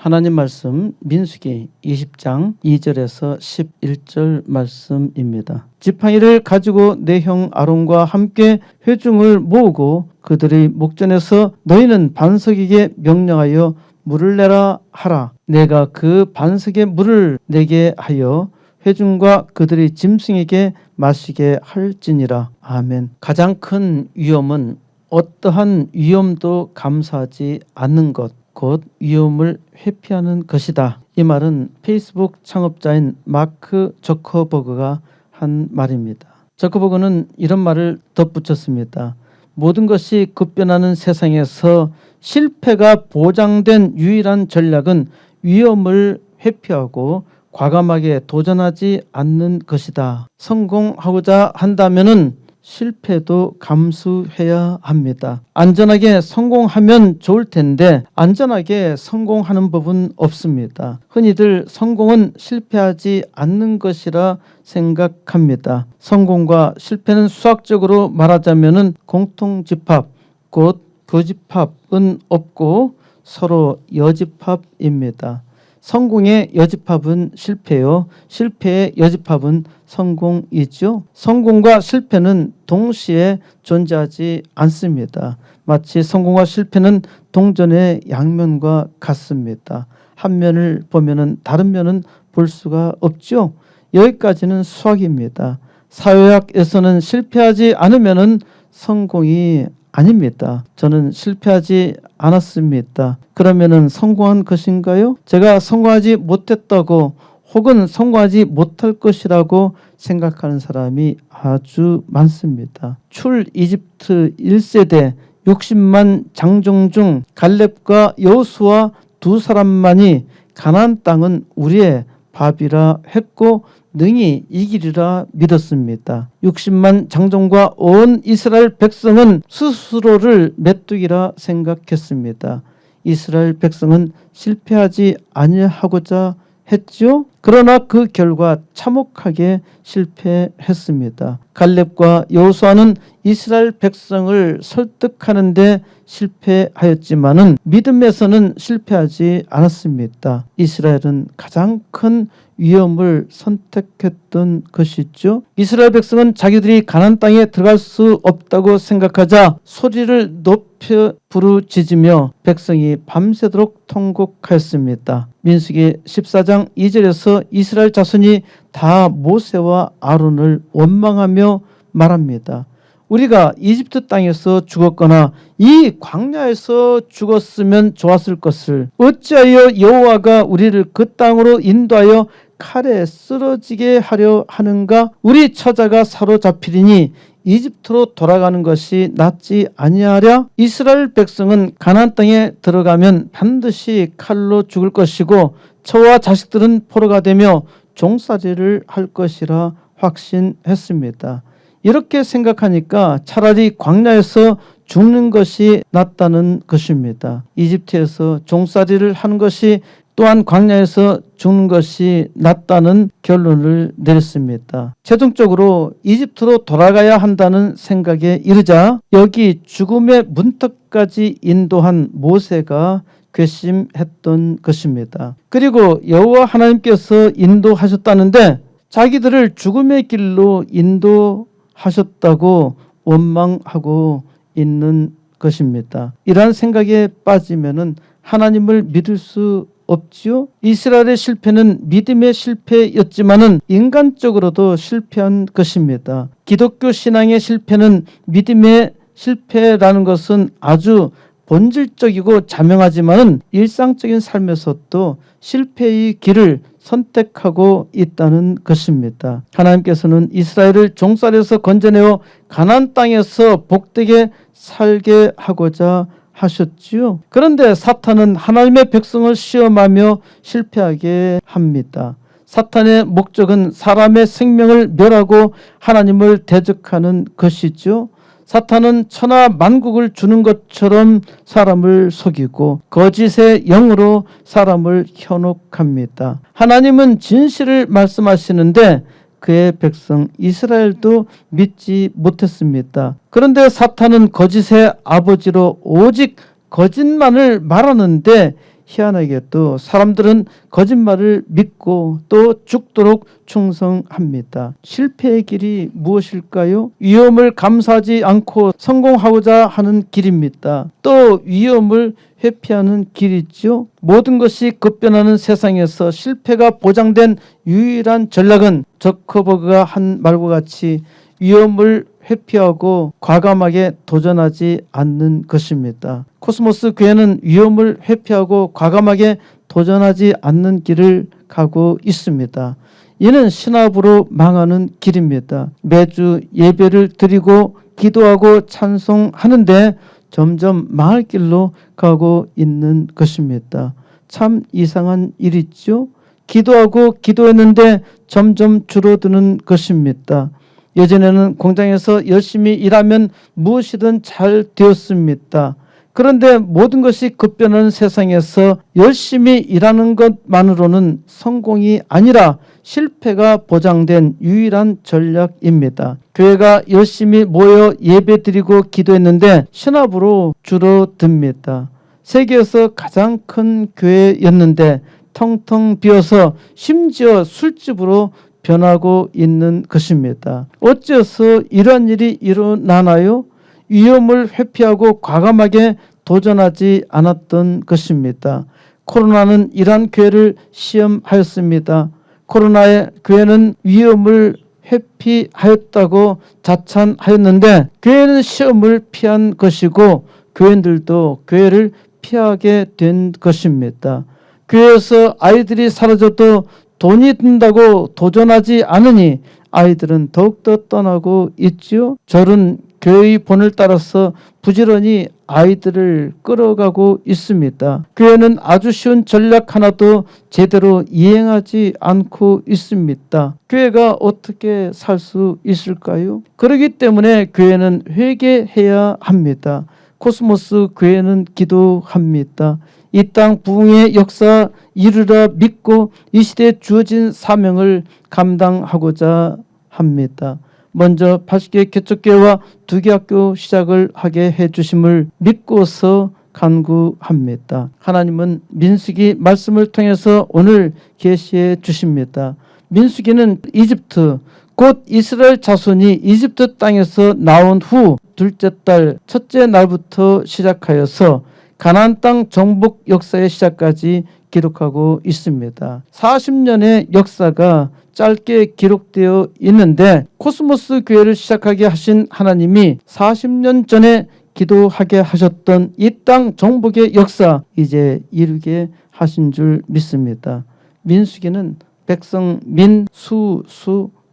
하나님 말씀 민수기 20장 2절에서 11절 말씀입니다. 지팡이를 가지고 내 형 아론과 함께 회중을 모으고 그들의 목전에서 너희는 반석에게 명령하여 물을 내라 하라. 내가 그 반석에 물을 내게 하여 회중과 그들의 짐승에게 마시게 할지니라. 아멘. 가장 큰 위험은 어떠한 위험도 감수하지 않는 것, 곧 위험을 회피하는 것이다. 이 말은 페이스북 창업자인 마크 저커버그가 한 말입니다. 저커버그는 이런 말을 덧붙였습니다. 모든 것이 급변하는 세상에서 실패가 보장된 유일한 전략은 위험을 회피하고 과감하게 도전하지 않는 것이다. 성공하고자 한다면은 실패도 감수해야 합니다. 안전하게 성공하면 좋을 텐데 안전하게 성공하는 법은 없습니다. 흔히들 성공은 실패하지 않는 것이라 생각합니다. 성공과 실패는 수학적으로 말하자면 공통집합, 곧 교집합은 없고 서로 여집합입니다. 성공의 여집합은 실패요. 실패의 여집합은 성공이죠. 성공과 실패는 동시에 존재하지 않습니다. 마치 성공과 실패는 동전의 양면과 같습니다. 한 면을 보면은 다른 면은 볼 수가 없죠. 여기까지는 수학입니다. 사회학에서는 실패하지 않으면은 성공이 아닙니다. 저는 실패하지 않았습니다. 그러면은 성공한 것인가요? 제가 성공하지 못했다고 혹은 성공하지 못할 것이라고 생각하는 사람이 아주 많습니다. 출 이집트 1세대 60만 장정 중 갈렙과 여호수아 두 사람만이 가나안 땅은 우리의 밥이라 했고 능히 이기리라 믿었습니다. 60만 장정과 온 이스라엘 백성은 스스로를 메뚜기라 생각했습니다. 이스라엘 백성은 실패하지 아니하고자 했죠. 그러나 그 결과 참혹하게 실패했습니다. 갈렙과 여호수아는 이스라엘 백성을 설득하는데 실패하였지만은 믿음에서는 실패하지 않았습니다. 이스라엘은 가장 큰 위험을 선택했던 것이죠. 이스라엘 백성은 자기들이 가나안 땅에 들어갈 수 없다고 생각하자 소리를 높여 부르짖으며 백성이 밤새도록 통곡하였습니다. 민수기 14장 2절에서 이스라엘 자손이 다 모세와 아론을 원망하며 말합니다. 우리가 이집트 땅에서 죽었거나 이 광야에서 죽었으면 좋았을 것을 어찌하여 여호와가 우리를 그 땅으로 인도하여 칼에 쓰러지게 하려 하는가? 우리 처자가 사로잡히리니 이집트로 돌아가는 것이 낫지 아니하랴? 이스라엘 백성은 가나안 땅에 들어가면 반드시 칼로 죽을 것이고 처와 자식들은 포로가 되며 종살이를 할 것이라 확신했습니다. 이렇게 생각하니까 차라리 광야에서 죽는 것이 낫다는 것입니다. 이집트에서 종살이를 하는 것이 또한 광야에서 죽는 것이 낫다는 결론을 내렸습니다. 최종적으로 이집트로 돌아가야 한다는 생각에 이르자 여기 죽음의 문턱까지 인도한 모세가 괘씸했던 것입니다. 그리고 여호와 하나님께서 인도하셨다는데 자기들을 죽음의 길로 인도하셨다고 원망하고 있는 것입니다. 이러한 생각에 빠지면은 하나님을 믿을 수 없지요. 이스라엘의 실패는 믿음의 실패였지만은 인간적으로도 실패한 것입니다. 기독교 신앙의 실패는 믿음의 실패라는 것은 아주 본질적이고 자명하지만은 일상적인 삶에서도 실패의 길을 선택하고 있다는 것입니다. 하나님께서는 이스라엘을 종살이에서 건져내어 가나안 땅에서 복되게 살게 하고자 하셨지요. 그런데 사탄은 하나님의 백성을 시험하며 실패하게 합니다. 사탄의 목적은 사람의 생명을 멸하고 하나님을 대적하는 것이죠. 사탄은 천하 만국을 주는 것처럼 사람을 속이고 거짓의 영으로 사람을 현혹합니다. 하나님은 진실을 말씀하시는데 그의 백성 이스라엘도 믿지 못했습니다. 그런데 사탄은 거짓의 아버지로 오직 거짓만을 말하는데 희한하게도 사람들은 거짓말을 믿고 또 죽도록 충성합니다. 실패의 길이 무엇일까요? 위험을 감수하지 않고 성공하고자 하는 길입니다. 또 위험을 회피하는 길이죠. 모든 것이 급변하는 세상에서 실패가 보장된 유일한 전략은 저커버그가 한 말과 같이 위험을 회피하고 과감하게 도전하지 않는 것입니다. 코스모스 교회는 위험을 회피하고 과감하게 도전하지 않는 길을 가고 있습니다. 이는 신압으로 망하는 길입니다. 매주 예배를 드리고 기도하고 찬송하는데 점점 망할 길로 가고 있는 것입니다. 참 이상한 일이죠. 기도하고 기도했는데 점점 줄어드는 것입니다. 예전에는 공장에서 열심히 일하면 무엇이든 잘 되었습니다. 그런데 모든 것이 급변하는 세상에서 열심히 일하는 것만으로는 성공이 아니라 실패가 보장된 유일한 전략입니다. 교회가 열심히 모여 예배드리고 기도했는데 신압으로 줄어듭니다. 세계에서 가장 큰 교회였는데 텅텅 비어서 심지어 술집으로 변하고 있는 것입니다. 어째서 이런 일이 일어나나요? 위험을 회피하고 과감하게 도전하지 않았던 것입니다. 코로나는 이러한 교회를 시험하였습니다. 코로나의 교회는 위험을 회피하였다고 자찬하였는데 교회는 시험을 피한 것이고 교인들도 교회를 피하게 된 것입니다. 교회에서 아이들이 사라져도 돈이 든다고 도전하지 않으니 아이들은 더욱더 떠나고 있지요. 절은 교회의 본을 따라서 부지런히 아이들을 끌어가고 있습니다. 교회는 아주 쉬운 전략 하나도 제대로 이행하지 않고 있습니다. 교회가 어떻게 살 수 있을까요? 그렇기 때문에 교회는 회개해야 합니다. 코스모스 교회는 기도합니다. 이 땅 부흥의 역사 이루라 믿고 이 시대에 주어진 사명을 감당하고자 합니다. 먼저 80개 개척교회와 2개 학교 시작을 하게 해주심을 믿고서 간구합니다. 하나님은 민수기 말씀을 통해서 오늘 계시해 주십니다. 민수기는 이집트 곧 이스라엘 자손이 이집트 땅에서 나온 후 둘째 달 첫째 날부터 시작하여서 가나안 땅 정복 역사의 시작까지 기록하고 있습니다. 40년의 역사가 짧게 기록되어 있는데 코스모스 교회를 시작하게 하신 하나님이 40년 전에 기도하게 하셨던 이 땅 정복의 역사 이제 이루게 하신 줄 믿습니다. 민수기는 백성 민수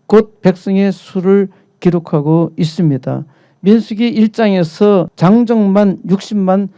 곧 백성의 수를 기록하고 있습니다. 민수기 1장에서 장정만 60만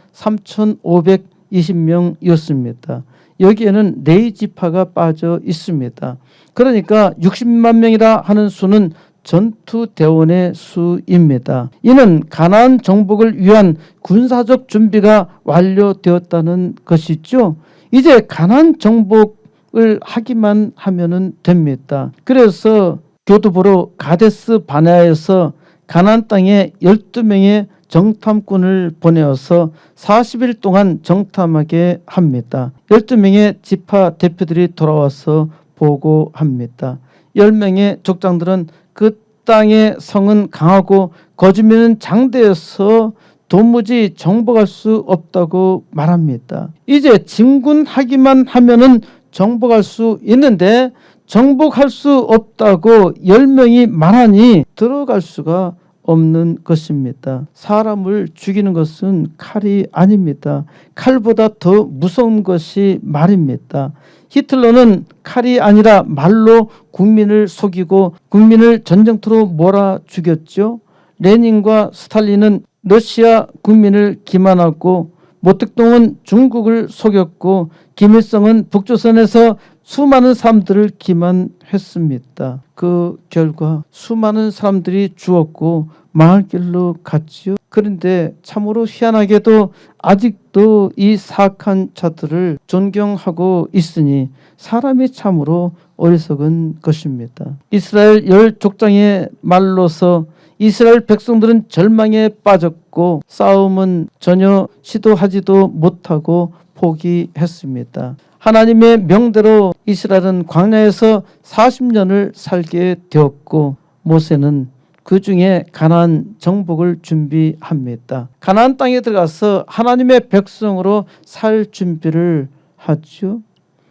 3,520명이었습니다. 여기에는 네 지파가 빠져 있습니다. 그러니까 60만 명이라 하는 수는 전투대원의 수입니다. 이는 가나안 정복을 위한 군사적 준비가 완료되었다는 것이죠. 이제 가나안 정복을 하기만 하면 됩니다. 그래서 교두보로 가데스 바네아에서 가나안 땅에 12명의 정탐꾼을 보내어서 40일 동안 정탐하게 합니다. 12명의 지파 대표들이 돌아와서 보고합니다. 10명의 족장들은 그 땅의 성은 강하고 거주민은 장대여서 도무지 정복할 수 없다고 말합니다. 이제 진군하기만 하면은 정복할 수 있는데 정복할 수 없다고 10명이 말하니 들어갈 수가 없는 것입니다. 사람을 죽이는 것은 칼이 아닙니다. 칼보다 더 무서운 것이 말입니다. 히틀러는 칼이 아니라 말로 국민을 속이고 국민을 전쟁터로 몰아 죽였죠. 레닌과 스탈린은 러시아 국민을 기만하고 모택동은 중국을 속였고 김일성은 북조선에서 수많은 사람들을 기만했습니다. 그 결과 수많은 사람들이 죽었고 망할 길로 갔지요. 그런데 참으로 희한하게도 아직도 이 사악한 자들을 존경하고 있으니 사람이 참으로 어리석은 것입니다. 이스라엘 10족장의 말로서 이스라엘 백성들은 절망에 빠졌고 싸움은 전혀 시도하지도 못하고 포기했습니다. 하나님의 명대로 이스라엘은 광야에서 40년을 살게 되었고 모세는 그 중에 가나안 정복을 준비합니다. 가나안 땅에 들어가서 하나님의 백성으로 살 준비를 하죠.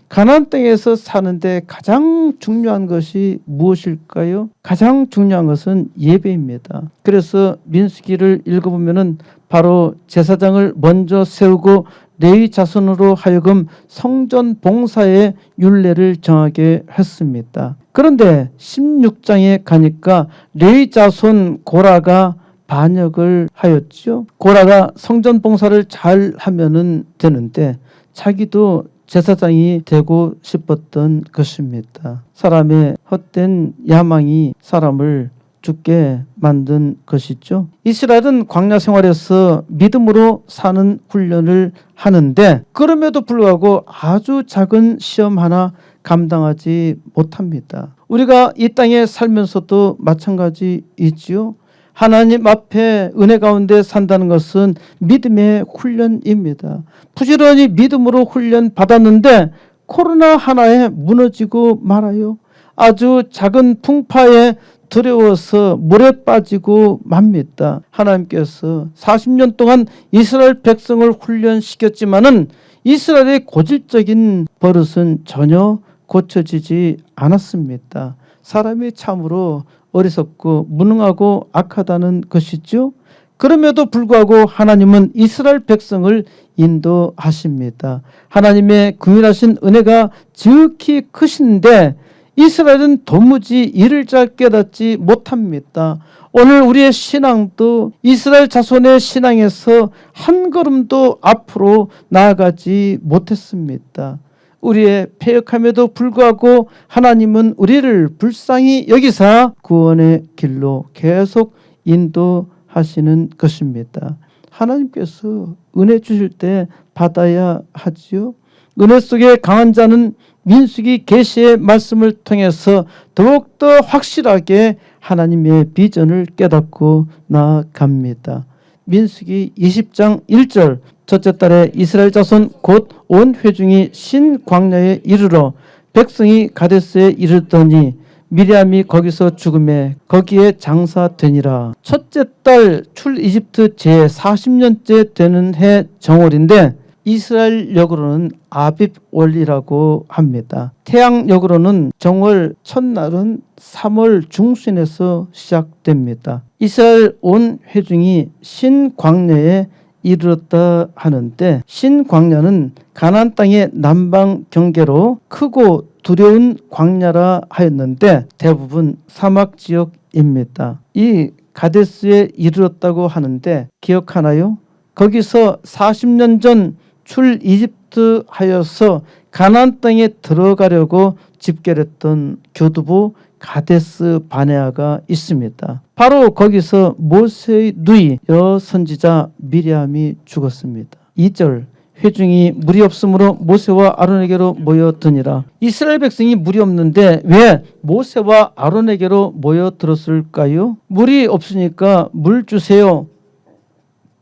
가나안 땅에서 사는데 가장 중요한 것이 무엇일까요? 가장 중요한 것은 예배입니다. 그래서 민수기를 읽어보면은 바로 제사장을 먼저 세우고 레위 자손으로 하여금 성전 봉사의 율례를 정하게 했습니다. 그런데 16장에 가니까 레위 자손 고라가 반역을 하였죠. 고라가 성전 봉사를 잘 하면은 되는데 자기도 제사장이 되고 싶었던 것입니다. 사람의 헛된 야망이 사람을 죽게 만든 것이죠. 이스라엘은 광야 생활에서 믿음으로 사는 훈련을 하는데 그럼에도 불구하고 아주 작은 시험 하나 감당하지 못합니다. 우리가 이 땅에 살면서도 마찬가지이지요. 하나님 앞에 은혜 가운데 산다는 것은 믿음의 훈련입니다. 부지런히 믿음으로 훈련 받았는데 코로나 하나에 무너지고 말아요. 아주 작은 풍파에 두려워서 물에 빠지고 맙니다. 하나님께서 40년 동안 이스라엘 백성을 훈련시켰지만은 이스라엘의 고질적인 버릇은 전혀 고쳐지지 않았습니다. 사람이 참으로 어리석고 무능하고 악하다는 것이죠. 그럼에도 불구하고 하나님은 이스라엘 백성을 인도하십니다. 하나님의 긍휼하신 은혜가 지극히 크신데 이스라엘은 도무지 이를 잘 깨닫지 못합니다. 오늘 우리의 신앙도 이스라엘 자손의 신앙에서 한 걸음도 앞으로 나아가지 못했습니다. 우리의 패역함에도 불구하고 하나님은 우리를 불쌍히 여기사 구원의 길로 계속 인도하시는 것입니다. 하나님께서 은혜 주실 때 받아야 하지요. 은혜 속에 강한 자는 민수기 계시의 말씀을 통해서 더욱더 확실하게 하나님의 비전을 깨닫고 나아갑니다. 민수기 20장 1절 첫째 달에 이스라엘 자손 곧 온 회중이 신 광야에 이르러 백성이 가데스에 이르더니 미리암이 거기서 죽음에 거기에 장사되니라. 첫째 달 출 이집트 제 40년째 되는 해 정월인데 이스라엘력으로는 아빕월이라고 합니다. 태양력으로는 정월 첫날은 3월 중순에서 시작됩니다. 이스라엘 온 회중이 신광야에 이르렀다 하는데 신광야는 가나안 땅의 남방 경계로 크고 두려운 광야라 하였는데 대부분 사막 지역입니다. 이 가데스에 이르렀다고 하는데 기억하나요? 거기서 40년 전 출 이집트 하여서 가나안 땅에 들어가려고 집결했던 교두보 가데스 바네아가 있습니다. 바로 거기서 모세의 누이 여선지자 미리암이 죽었습니다. 2절 회중이 물이 없으므로 모세와 아론에게로 모여드니라. 이스라엘 백성이 물이 없는데 왜 모세와 아론에게로 모여들었을까요? 물이 없으니까 물 주세요.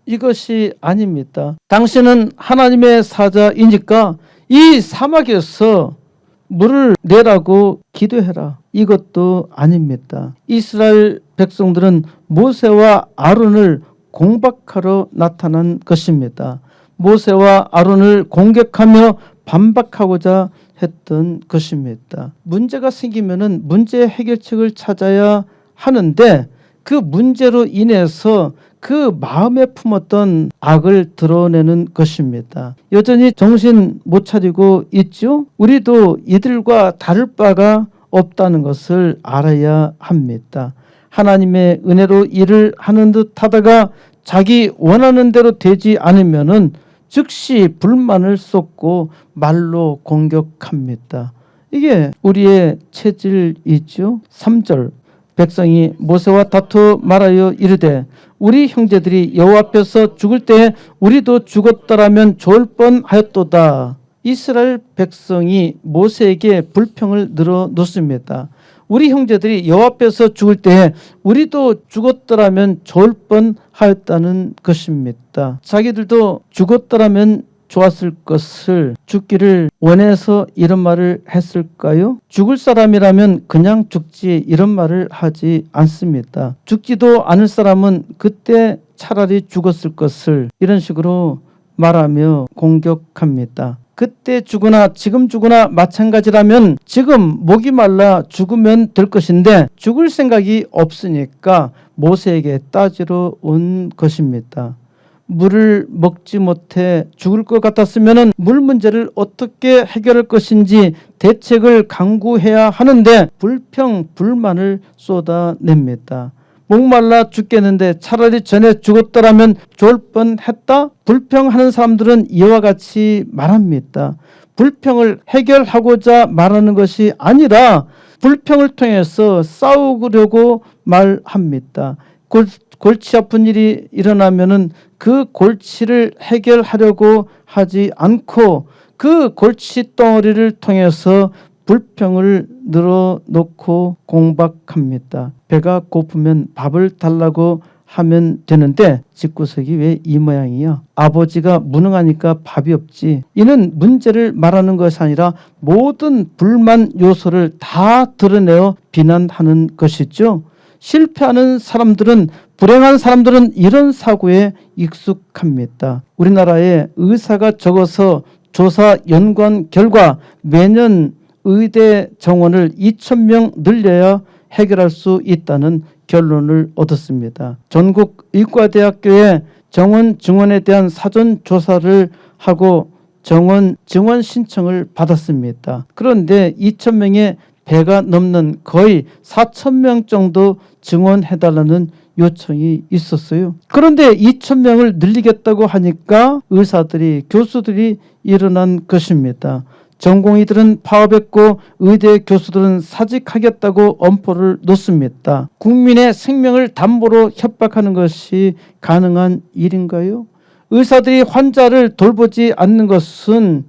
이것이 아닙니다. 당신은 하나님의 사자이니까 이 사막에서 물을 내라고 기도해라. 이것도 아닙니다. 이스라엘 백성들은 모세와 아론을 공박하러 나타난 것입니다. 모세와 아론을 공격하며 반박하고자 했던 것입니다. 문제가 생기면은 문제 해결책을 찾아야 하는데 그 문제로 인해서 그 마음에 품었던 악을 드러내는 것입니다. 여전히 정신 못 차리고 있죠? 우리도 이들과 다를 바가 없다는 것을 알아야 합니다. 하나님의 은혜로 일을 하는 듯 하다가 자기 원하는 대로 되지 않으면은 즉시 불만을 쏟고 말로 공격합니다. 이게 우리의 체질이죠. 3절 백성이 모세와 다투 말하여 이르되 우리 형제들이 여호와 앞에서 죽을 때에 우리도 죽었더라면 좋을 뻔하였도다. 이스라엘 백성이 모세에게 불평을 늘어놓습니다. 우리 형제들이 여호와 앞에서 죽을 때에 우리도 죽었더라면 좋을 뻔하였다는 것입니다. 자기들도 죽었더라면 좋았을 것을 죽기를 원해서 이런 말을 했을까요? 죽을 사람이라면 그냥 죽지 이런 말을 하지 않습니다. 죽지도 않을 사람은 그때 차라리 죽었을 것을 이런 식으로 말하며 공격합니다. 그때 죽으나 지금 죽으나 마찬가지라면 지금 목이 말라 죽으면 될 것인데 죽을 생각이 없으니까 모세에게 따지러 온 것입니다. 물을 먹지 못해 죽을 것 같았으면 물 문제를 어떻게 해결할 것인지 대책을 강구해야 하는데 불평불만을 쏟아냅니다. 목말라 죽겠는데 차라리 전에 죽었더라면 좋을 뻔했다. 불평하는 사람들은 이와 같이 말합니다. 불평을 해결하고자 말하는 것이 아니라 불평을 통해서 싸우려고 말합니다. 골치 아픈 일이 일어나면은 그 골치를 해결하려고 하지 않고 그 골치 덩어리를 통해서 불평을 늘어놓고 공박합니다. 배가 고프면 밥을 달라고 하면 되는데 집구석이 왜 이 모양이야? 아버지가 무능하니까 밥이 없지. 이는 문제를 말하는 것이 아니라 모든 불만 요소를 다 드러내어 비난하는 것이죠. 실패하는 사람들은 불행한 사람들은 이런 사고에 익숙합니다. 우리나라에 의사가 적어서 조사 연관 결과 매년 의대 정원을 2,000명 늘려야 해결할 수 있다는 결론을 얻었습니다. 전국 의과대학교에 정원 증원에 대한 사전 조사를 하고 정원 증원 신청을 받았습니다. 그런데 2,000명의 배가 넘는 거의 4,000명 정도 증원해달라는 요청이 있었어요. 그런데 2,000명을 늘리겠다고 하니까 의사들이 교수들이 일어난 것입니다. 전공의들은 파업했고 의대 교수들은 사직하겠다고 엄포를 놓습니다. 국민의 생명을 담보로 협박하는 것이 가능한 일인가요? 의사들이 환자를 돌보지 않는 것은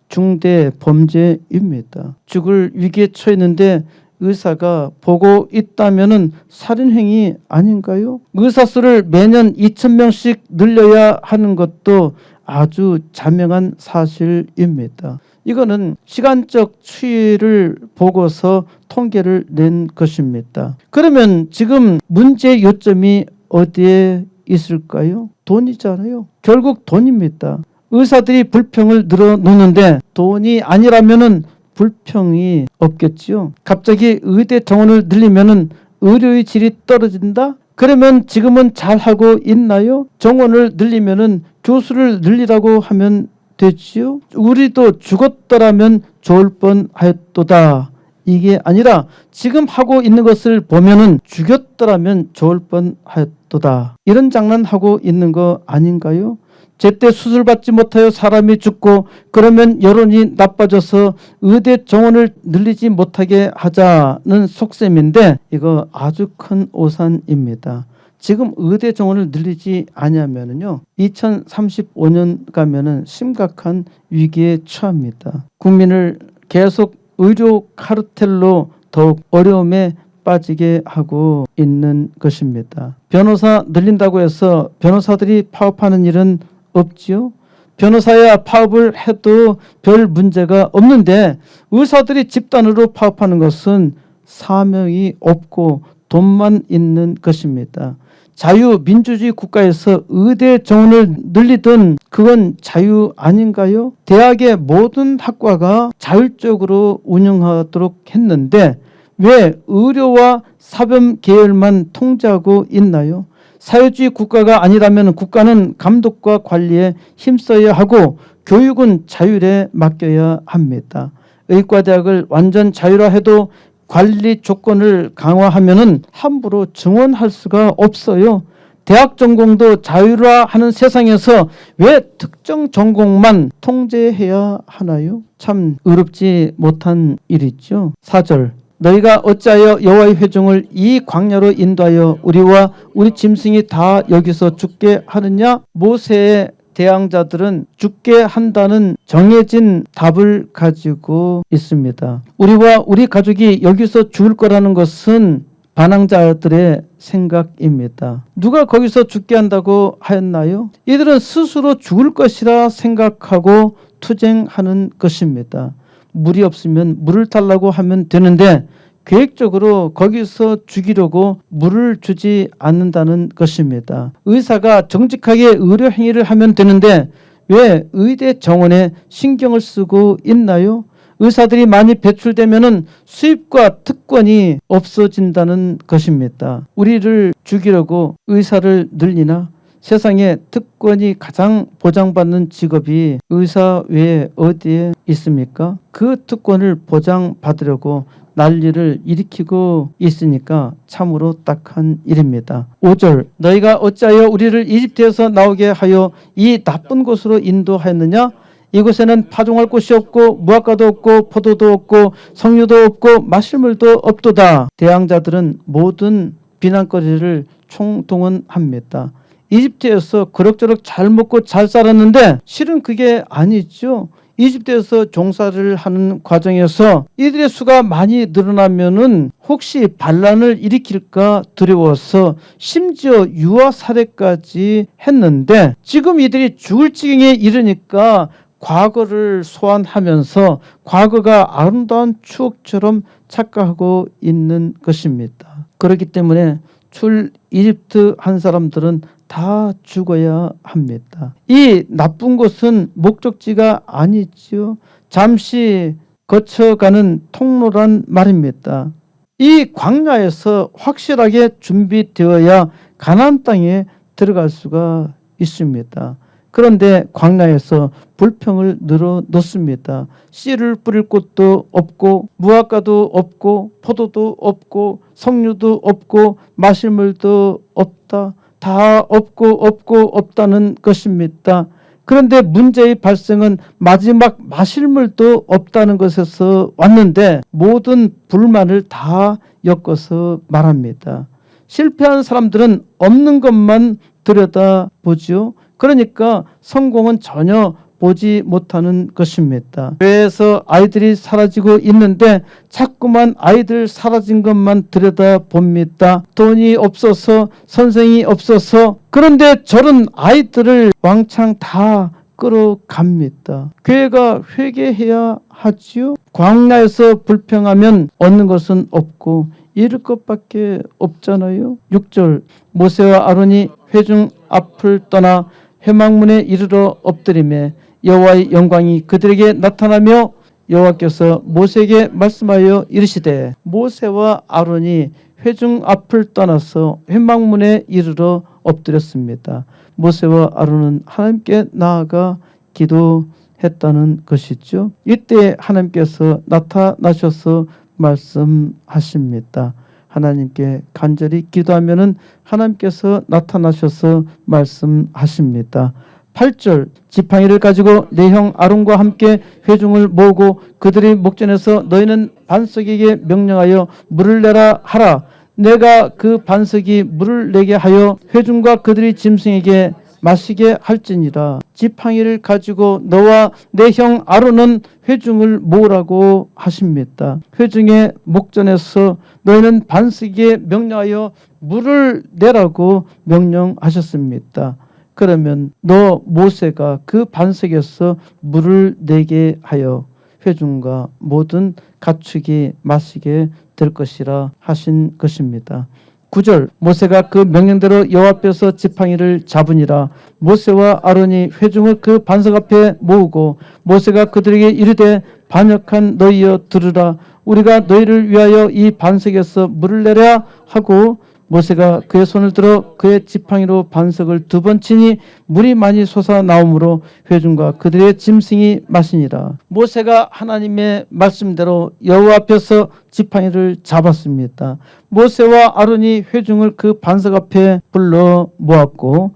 중대 범죄입니다. 죽을 위기에 처했는데 의사가 보고 있다면은 살인행위 아닌가요? 의사 수를 매년 2,000명씩 늘려야 하는 것도 아주 자명한 사실입니다. 이거는 시간적 추이를 보고서 통계를 낸 것입니다. 그러면 지금 문제 요점이 어디에 있을까요? 돈이잖아요. 결국 돈입니다. 의사들이 불평을 늘어놓는데 돈이 아니라면은 불평이 없겠지요. 갑자기 의대 정원을 늘리면은 의료의 질이 떨어진다? 그러면 지금은 잘하고 있나요? 정원을 늘리면은 교수를 늘리라고 하면 되지요. 우리도 죽었더라면 좋을 뻔하였도다. 이게 아니라 지금 하고 있는 것을 보면은 죽였더라면 좋을 뻔하였도다. 이런 장난하고 있는 거 아닌가요? 제때 수술받지 못하여 사람이 죽고 그러면 여론이 나빠져서 의대 정원을 늘리지 못하게 하자는 속셈인데 이거 아주 큰 오산입니다. 지금 의대 정원을 늘리지 않으면은요 2035년 가면은 심각한 위기에 처합니다. 국민을 계속 의료 카르텔로 더욱 어려움에 빠지게 하고 있는 것입니다. 변호사 늘린다고 해서 변호사들이 파업하는 일은 없지요. 변호사야 파업을 해도 별 문제가 없는데 의사들이 집단으로 파업하는 것은 사명이 없고 돈만 있는 것입니다. 자유민주주의 국가에서 의대 정원을 늘리든 그건 자유 아닌가요? 대학의 모든 학과가 자율적으로 운영하도록 했는데 왜 의료와 사범 계열만 통제하고 있나요? 사회주의 국가가 아니라면 국가는 감독과 관리에 힘써야 하고 교육은 자율에 맡겨야 합니다. 의과대학을 완전 자율화해도 관리 조건을 강화하면은 함부로 증원할 수가 없어요. 대학 전공도 자율화하는 세상에서 왜 특정 전공만 통제해야 하나요? 참 의롭지 못한 일이죠. 4절 너희가 어찌하여 여호와의 회중을 이 광야로 인도하여 우리와 우리 짐승이 다 여기서 죽게 하느냐? 모세의 대항자들은 죽게 한다는 정해진 답을 가지고 있습니다. 우리와 우리 가족이 여기서 죽을 거라는 것은 반항자들의 생각입니다. 누가 거기서 죽게 한다고 하였나요? 이들은 스스로 죽을 것이라 생각하고 투쟁하는 것입니다. 물이 없으면 물을 달라고 하면 되는데 계획적으로 거기서 죽이려고 물을 주지 않는다는 것입니다. 의사가 정직하게 의료 행위를 하면 되는데 왜 의대 정원에 신경을 쓰고 있나요? 의사들이 많이 배출되면은 수입과 특권이 없어진다는 것입니다. 우리를 죽이려고 의사를 늘리나? 세상에 특권이 가장 보장받는 직업이 의사 외에 어디에 있습니까? 그 특권을 보장받으려고 난리를 일으키고 있으니까 참으로 딱한 일입니다. 5절 너희가 어찌하여 우리를 이집트에서 나오게 하여 이 나쁜 곳으로 인도하였느냐? 이곳에는 파종할 곳이 없고 무화과도 없고 포도도 없고 석류도 없고 마실 물도 없도다. 대항자들은 모든 비난거리를 총동원합니다. 이집트에서 그럭저럭 잘 먹고 잘 살았는데 실은 그게 아니죠. 이집트에서 종사를 하는 과정에서 이들의 수가 많이 늘어나면은 혹시 반란을 일으킬까 두려워서 심지어 유아 살해까지 했는데 지금 이들이 죽을 지경에 이르니까 과거를 소환하면서 과거가 아름다운 추억처럼 착각하고 있는 것입니다. 그렇기 때문에 출 이집트 한 사람들은 다 죽어야 합니다. 이 나쁜 곳은 목적지가 아니지요. 잠시 거쳐가는 통로란 말입니다. 이 광야에서 확실하게 준비되어야 가나안 땅에 들어갈 수가 있습니다. 그런데 광야에서 불평을 늘어놓습니다. 씨를 뿌릴 곳도 없고 무화과도 없고 포도도 없고 석류도 없고 마실 물도 없다. 다 없고 없다는 것입니다. 그런데 문제의 발생은 마지막 마실 물도 없다는 것에서 왔는데 모든 불만을 다 엮어서 말합니다. 실패한 사람들은 없는 것만 들여다보죠. 그러니까 성공은 전혀 보지 못하는 것입니다. 교회에서 아이들이 사라지고 있는데 자꾸만 아이들 사라진 것만 들여다봅니다. 돈이 없어서 선생이 없어서 그런데 저런 아이들을 왕창 다 끌어갑니다. 교회가 회개해야 하지요. 광야에서 불평하면 얻는 것은 없고 잃을 것밖에 없잖아요. 6절 모세와 아론이 회중 앞을 떠나 회막문에 이르러 엎드리매 여호와의 영광이 그들에게 나타나며 여호와께서 모세에게 말씀하여 이르시되 모세와 아론이 회중 앞을 떠나서 회막문에 이르러 엎드렸습니다. 모세와 아론은 하나님께 나아가 기도했다는 것이죠. 이때 하나님께서 나타나셔서 말씀하십니다. 하나님께 간절히 기도하면은 하나님께서 나타나셔서 말씀하십니다. 8절 지팡이를 가지고 내 형 아론과 함께 회중을 모으고 그들이 목전에서 너희는 반석에게 명령하여 물을 내라 하라. 내가 그 반석이 물을 내게 하여 회중과 그들이 짐승에게 마시게 할지니라. 지팡이를 가지고 너와 내 형 아론은 회중을 모으라고 하십니다. 회중의 목전에서 너희는 반석에 명령하여 물을 내라고 명령하셨습니다. 그러면 너 모세가 그 반석에서 물을 내게 하여 회중과 모든 가축이 마시게 될 것이라 하신 것입니다. 9절 모세가 그 명령대로 여호와 앞에서 지팡이를 잡으니라. 모세와 아론이 회중을 그 반석 앞에 모으고 모세가 그들에게 이르되 반역한 너희여 들으라. 우리가 너희를 위하여 이 반석에서 물을 내랴 하고 모세가 그의 손을 들어 그의 지팡이로 반석을 2번 치니 물이 많이 솟아나오므로 회중과 그들의 짐승이 마시니라. 모세가 하나님의 말씀대로 여호와 앞에서 지팡이를 잡았습니다. 모세와 아론이 회중을 그 반석 앞에 불러 모았고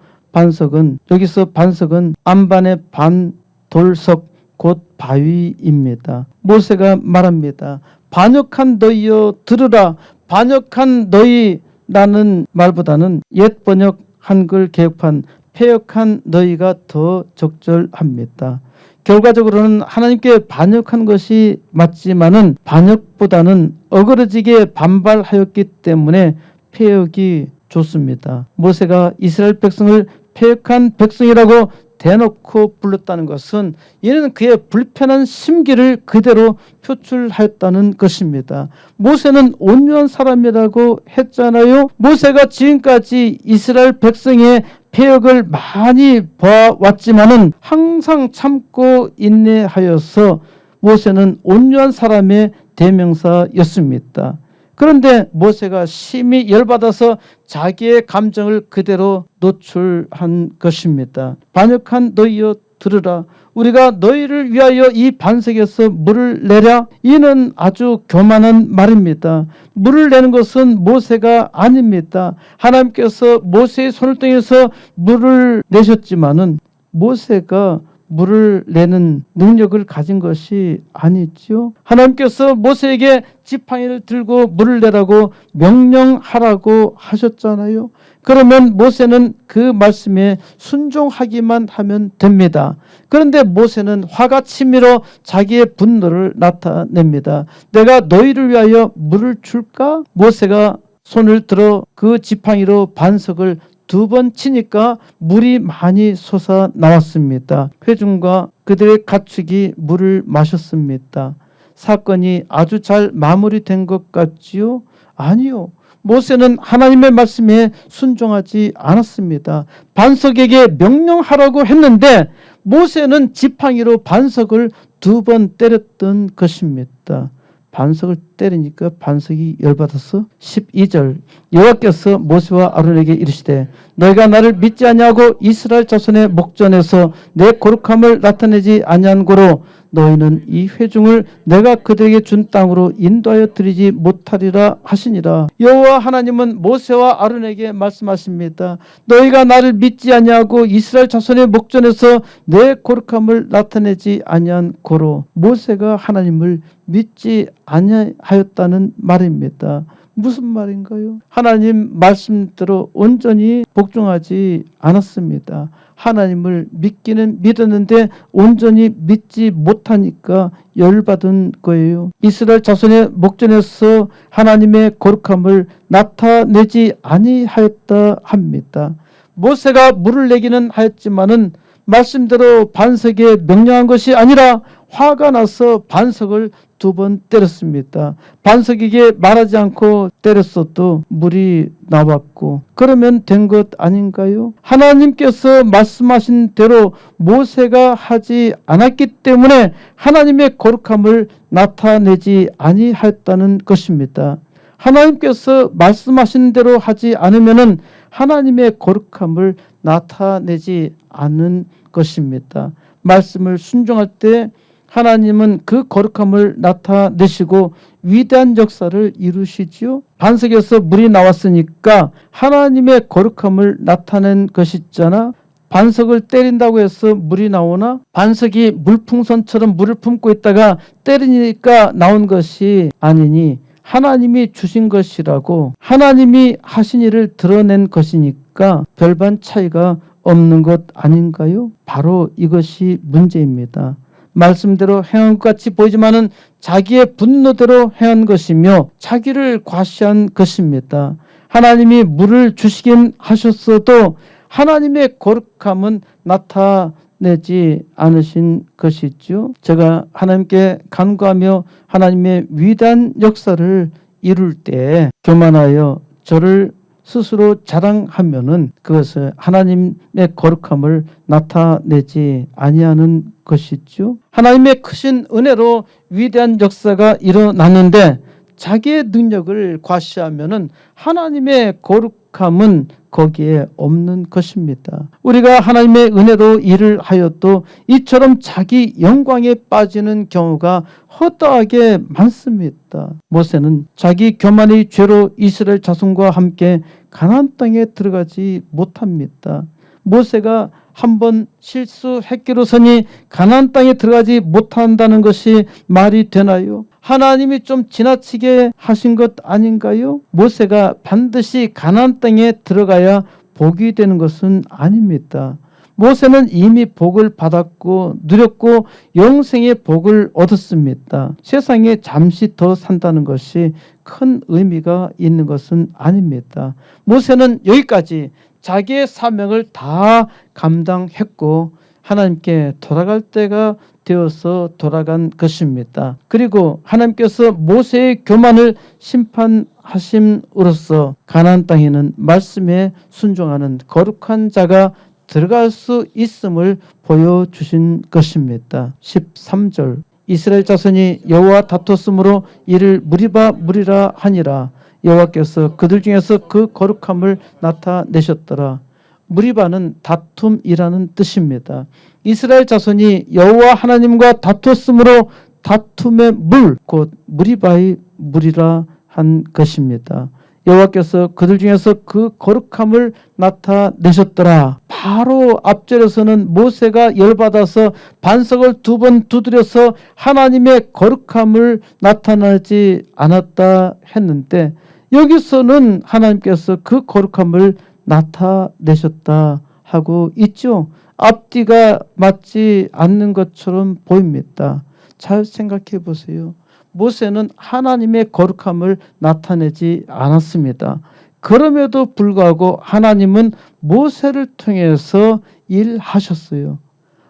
여기서 반석은 안반의 반 돌석 곧 바위입니다. 모세가 말합니다. 반역한 너희여 들으라. 반역한 너희 라는 말보다는 옛 번역 한글 개혁판 패역한 너희가 더 적절합니다. 결과적으로는 하나님께 반역한 것이 맞지만은 반역보다는 어그러지게 반발하였기 때문에 폐역이 좋습니다. 모세가 이스라엘 백성을 폐역한 백성이라고 대놓고 불렀다는 것은 이는 그의 불편한 심기를 그대로 표출하였다는 것입니다. 모세는 온유한 사람이라고 했잖아요. 모세가 지금까지 이스라엘 백성의 폐역을 많이 봐왔지만은 항상 참고 인내하여서 모세는 온유한 사람의 대명사였습니다. 그런데 모세가 심히 열받아서 자기의 감정을 그대로 노출한 것입니다. 반역한 너희여 들으라. 우리가 너희를 위하여 이 반석에서 물을 내랴. 이는 아주 교만한 말입니다. 물을 내는 것은 모세가 아닙니다. 하나님께서 모세의 손등에서 물을 내셨지만은 모세가 물을 내는 능력을 가진 것이 아니죠. 하나님께서 모세에게 지팡이를 들고 물을 내라고 명령하라고 하셨잖아요. 그러면 모세는 그 말씀에 순종하기만 하면 됩니다. 그런데 모세는 화가 치밀어 자기의 분노를 나타냅니다. 내가 너희를 위하여 물을 줄까? 모세가 손을 들어 그 지팡이로 반석을 2번 치니까 물이 많이 솟아 나왔습니다. 회중과 그들의 가축이 물을 마셨습니다. 사건이 아주 잘 마무리된 것 같지요? 아니요. 모세는 하나님의 말씀에 순종하지 않았습니다. 반석에게 명령하라고 했는데 모세는 지팡이로 반석을 2번 때렸던 것입니다. 반석을 때리니까 반석이 열받아서 12절 여호와께서 모세와 아론에게 이르시되 너희가 나를 믿지 아니하고 이스라엘 자손의 목전에서 내 거룩함을 나타내지 아니한 고로 너희는 이 회중을 내가 그들에게 준 땅으로 인도하여 드리지 못하리라 하시니라. 여호와 하나님은 모세와 아론에게 말씀하십니다. 너희가 나를 믿지 아니하고 이스라엘 자손의 목전에서 내 거룩함을 나타내지 아니한 고로 모세가 하나님을 믿지 아니하였다는 말입니다. 무슨 말인가요? 하나님 말씀대로 온전히 복종하지 않았습니다. 하나님을 믿기는 믿었는데 온전히 믿지 못하니까 열받은 거예요. 이스라엘 자손의 목전에서 하나님의 거룩함을 나타내지 아니하였다 합니다. 모세가 물을 내기는 하였지만은 말씀대로 반석에 명령한 것이 아니라 화가 나서 반석을 2번 때렸습니다. 반석에게 말하지 않고 때렸어도 물이 나왔고 그러면 된 것 아닌가요? 하나님께서 말씀하신 대로 모세가 하지 않았기 때문에 하나님의 거룩함을 나타내지 아니하였다는 것입니다. 하나님께서 말씀하신 대로 하지 않으면은 하나님의 거룩함을 나타내지 않는 것입니다. 말씀을 순종할 때 하나님은 그 거룩함을 나타내시고 위대한 역사를 이루시지요. 반석에서 물이 나왔으니까 하나님의 거룩함을 나타낸 것이잖아. 반석을 때린다고 해서 물이 나오나? 반석이 물풍선처럼 물을 품고 있다가 때리니까 나온 것이 아니니 하나님이 주신 것이라고 하나님이 하신 일을 드러낸 것이니까 별반 차이가 없는 것 아닌가요? 바로 이것이 문제입니다. 말씀대로 행한 것 같이 보이지만은 자기의 분노대로 행한 것이며 자기를 과시한 것입니다. 하나님이 물을 주시긴 하셨어도 하나님의 거룩함은 나타내지 않으신 것이죠. 제가 하나님께 간구하며 하나님의 위대한 역사를 이룰 때 교만하여 저를 스스로 자랑하면은 그것은 하나님의 거룩함을 나타내지 아니하는 것이죠. 하나님의 크신 은혜로 위대한 역사가 일어났는데 자기의 능력을 과시하면은 하나님의 거룩함은 거기에 없는 것입니다. 우리가 하나님의 은혜로 일을 하여도 이처럼 자기 영광에 빠지는 경우가 허다하게 많습니다. 모세는 자기 교만의 죄로 이스라엘 자손과 함께 가나안 땅에 들어가지 못합니다. 모세가 한번 실수했기로서니 가나안 땅에 들어가지 못한다는 것이 말이 되나요? 하나님이 좀 지나치게 하신 것 아닌가요? 모세가 반드시 가나안 땅에 들어가야 복이 되는 것은 아닙니다. 모세는 이미 복을 받았고 누렸고 영생의 복을 얻었습니다. 세상에 잠시 더 산다는 것이 큰 의미가 있는 것은 아닙니다. 모세는 여기까지 자기의 사명을 다 감당했고 하나님께 돌아갈 때가 되어서 돌아간 것입니다. 그리고 하나님께서 모세의 교만을 심판하심으로써 가나안 땅에는 말씀에 순종하는 거룩한 자가 들어갈 수 있음을 보여주신 것입니다. 13절 이스라엘 자손이 여호와 다퉜으므로 이를 무리라 하니라. 여호와께서 그들 중에서 그 거룩함을 나타내셨더라. 무리바는 다툼이라는 뜻입니다. 이스라엘 자손이 여호와 하나님과 다투었으므로 다툼의 물, 곧 무리바의 물이라 한 것입니다. 여호와께서 그들 중에서 그 거룩함을 나타내셨더라. 바로 앞절에서는 모세가 열받아서 반석을 2번 두드려서 하나님의 거룩함을 나타내지 않았다 했는데 여기서는 하나님께서 그 거룩함을 나타내셨다 하고 있죠. 앞뒤가 맞지 않는 것처럼 보입니다. 잘 생각해 보세요. 모세는 하나님의 거룩함을 나타내지 않았습니다. 그럼에도 불구하고 하나님은 모세를 통해서 일하셨어요.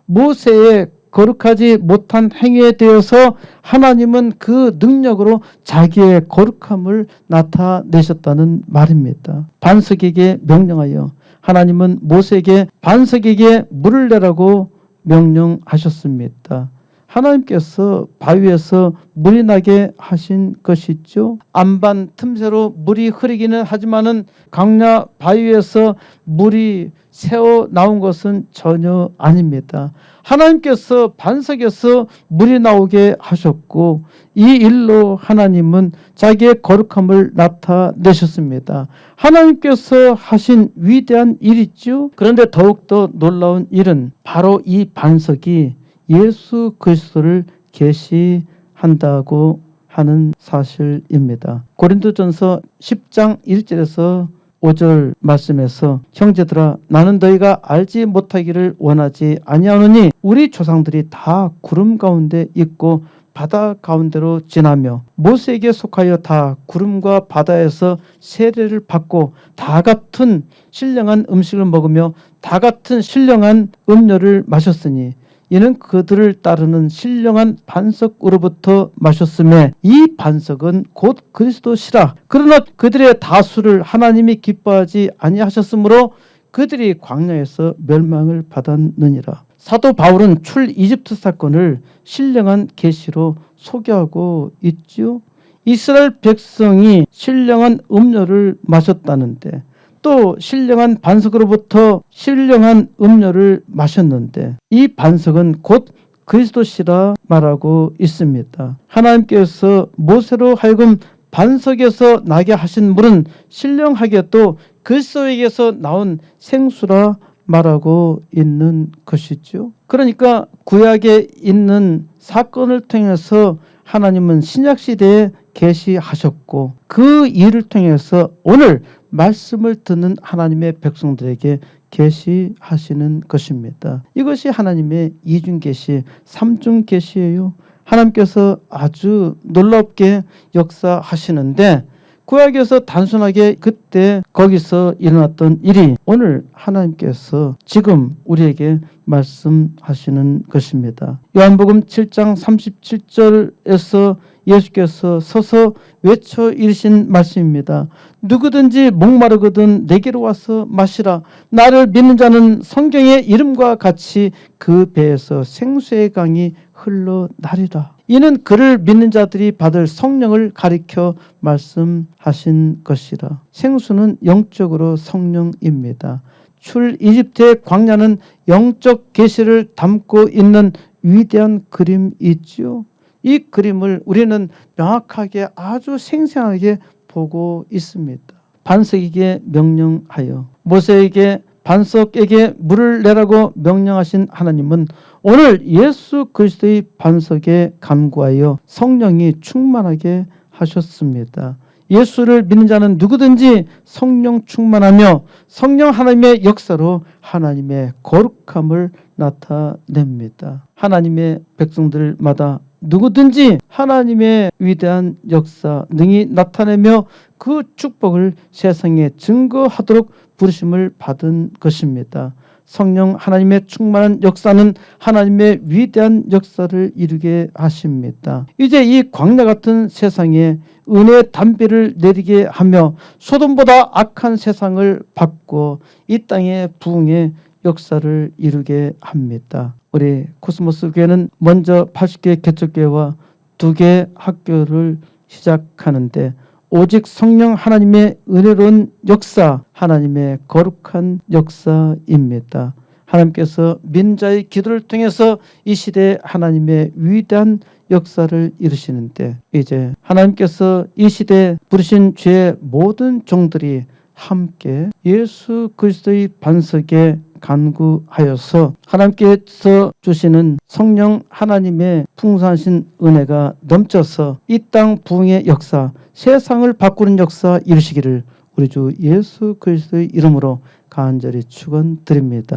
모세의 거룩하지 못한 행위에 대해서 하나님은 그 능력으로 자기의 거룩함을 나타내셨다는 말입니다. 반석에게 명령하여 하나님은 모세에게 반석에게 물을 내라고 명령하셨습니다. 하나님께서 바위에서 물이 나게 하신 것이죠. 안반 틈새로 물이 흐르기는 하지만은 강야 바위에서 물이 새어 나온 것은 전혀 아닙니다. 하나님께서 반석에서 물이 나오게 하셨고 이 일로 하나님은 자기의 거룩함을 나타내셨습니다. 하나님께서 하신 위대한 일이죠. 그런데 더욱더 놀라운 일은 바로 이 반석이 예수 그리스도를 계시한다고 하는 사실입니다. 고린도전서 10장 1절에서 5절 말씀에서 형제들아 나는 너희가 알지 못하기를 원하지 아니하노니 우리 조상들이 다 구름 가운데 있고 바다 가운데로 지나며 모세에게 속하여 다 구름과 바다에서 세례를 받고 다 같은 신령한 음식을 먹으며 다 같은 신령한 음료를 마셨으니 이는 그들을 따르는 신령한 반석으로부터 마셨음에 이 반석은 곧 그리스도시라. 그러나 그들의 다수를 하나님이 기뻐하지 아니하셨으므로 그들이 광야에서 멸망을 받았느니라. 사도 바울은 출 이집트 사건을 신령한 계시로 소개하고 있죠. 이스라엘 백성이 신령한 음료를 마셨다는데 또 신령한 반석으로부터 신령한 음료를 마셨는데 이 반석은 곧 그리스도시라 말하고 있습니다. 하나님께서 모세로 하여금 반석에서 나게 하신 물은 신령하게 또 그리스도에게서 나온 생수라 말하고 있는 것이죠. 그러니까 구약에 있는 사건을 통해서 하나님은 신약시대에 계시하셨고 그 일을 통해서 오늘 말씀을 듣는 하나님의 백성들에게 계시하시는 것입니다. 이것이 하나님의 이중계시, 삼중계시예요. 하나님께서 아주 놀랍게 역사하시는데 구약에서 단순하게 그때 거기서 일어났던 일이 오늘 하나님께서 지금 우리에게 말씀하시는 것입니다. 요한복음 7장 37절에서 예수께서 서서 외쳐 이르신 말씀입니다. 누구든지 목마르거든 내게로 와서 마시라. 나를 믿는 자는 성경의 이름과 같이 그 배에서 생수의 강이 흘러나리라. 이는 그를 믿는 자들이 받을 성령을 가리켜 말씀하신 것이라. 생수는 영적으로 성령입니다. 출 이집트의 광야는 영적 계시를 담고 있는 위대한 그림이지요. 이 그림을 우리는 명확하게 아주 생생하게 보고 있습니다. 반석에게 명령하여 모세에게 반석에게 물을 내라고 명령하신 하나님은 오늘 예수 그리스도의 반석에 간구하여 성령이 충만하게 하셨습니다. 예수를 믿는 자는 누구든지 성령 충만하며 성령 하나님의 역사로 하나님의 거룩함을 나타냅니다. 하나님의 백성들마다 누구든지 하나님의 위대한 역사 능히 나타내며 그 축복을 세상에 증거하도록 부르심을 받은 것입니다. 성령 하나님의 충만한 역사는 하나님의 위대한 역사를 이루게 하십니다. 이제 이 광야 같은 세상에 은혜의 담비를 내리게 하며 소돔보다 악한 세상을 바꾸어 이 땅의 부흥의 역사를 이루게 합니다. 우리 코스모스 교회는 먼저 80개 개척교회와 2개 학교를 시작하는데 오직 성령 하나님의 은혜로운 역사, 하나님의 거룩한 역사입니다. 하나님께서 민자의 기도를 통해서 이 시대에 하나님의 위대한 역사를 이루시는데 이제 하나님께서 이 시대에 부르신 죄의 모든 종들이 함께 예수 그리스도의 반석에 간구하여서 하나님께서 주시는 성령 하나님의 풍성하신 은혜가 넘쳐서 이 땅 부흥의 역사, 세상을 바꾸는 역사 이루시기를 우리 주 예수 그리스도의 이름으로 간절히 축원드립니다.